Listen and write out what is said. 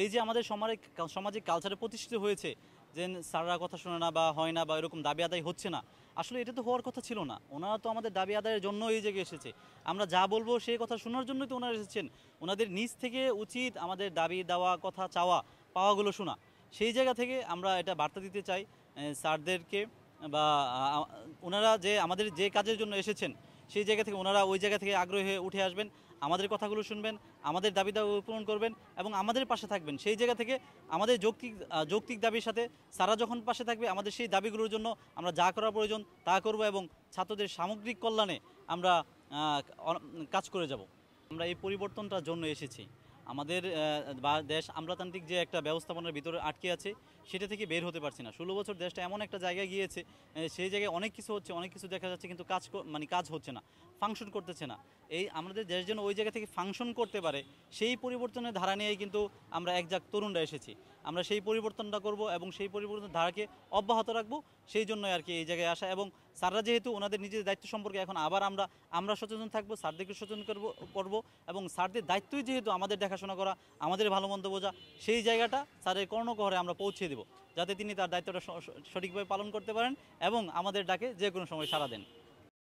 এই যে আমাদের সমাজে কালচারে প্রতিষ্ঠিত হয়েছে যে স্যাররা কথা শোনে না বা হয় না বা এরকম দাবি আদায় হচ্ছে না, আসলে এটা তো হওয়ার কথা ছিল না। ওনারা তো আমাদের দাবি আদায়ের জন্য এই জায়গায় এসেছে। আমরা যা বলবো সেই কথা শোনার জন্যই তো ওনারা এসেছেন। ওনাদের নিজ থেকে উচিত আমাদের দাবি দেওয়া, কথা চাওয়া পাওয়াগুলো শোনা। সেই জায়গা থেকে আমরা এটা বার্তা দিতে চাই স্যারদেরকে, বা ওনারা যে আমাদের যে কাজের জন্য এসেছেন সেই জায়গা থেকে ওনারা ওই জায়গা থেকে আগ্রহী হয়ে উঠে আসবেন, আমাদের কথাগুলো শুনবেন, আমাদের দাবি দাওয়া পূরণ করবেন এবং আমাদের পাশে থাকবেন। সেই জায়গা থেকে আমাদের যৌক্তিক দাবির সাথে সারা যখন পাশে থাকবে, আমাদের সেই দাবিগুলোর জন্য আমরা যা করা প্রয়োজন তা করব এবং ছাত্রদের সামগ্রিক কল্যাণে আমরা কাজ করে যাব। আমরা এই পরিবর্তনটার জন্য এসেছি। আমাদের দেশ আমলাতান্ত্রিক যে একটা ব্যবস্থাপনার ভিতরে আটকে আছে, সেটা থেকে বের হতে পারছি না। 16 বছর দেশটা এমন একটা জায়গায় গিয়েছে, সেই জায়গায় অনেক কিছু হচ্ছে, অনেক কিছু দেখা যাচ্ছে, কিন্তু কাজ হচ্ছে না, ফাংশন করতেছে না। এই আমাদের দেশ যেন ওই জায়গা থেকে ফাংশন করতে পারে, সেই পরিবর্তনের ধারা নিয়েই কিন্তু আমরা একজাক তরুণরা এসেছি। আমরা সেই পরিবর্তনটা করব এবং সেই পরিবর্তনের ধারাকে অব্যাহত রাখবো। সেই জন্যই আর কি এই জায়গায় আসা। এবং স্যাররা যেহেতু ওনাদের নিজেদের দায়িত্ব সম্পর্কে এখন আবার আমরা সচেতন থাকবো, স্যারদেরকে সচেতন করবো এবং স্যারদের দায়িত্বই যেহেতু আমাদের দেখাশোনা করা, আমাদের ভালো মন্দ বোঝা, সেই জায়গাটা স্যারের কর্ণকহরে আমরা পৌঁছে দেব, যাতে তিনি তার দায়িত্বটা সঠিকভাবে পালন করতে পারেন এবং আমাদের ডাকে যে কোনো সময় সাড়া দেন।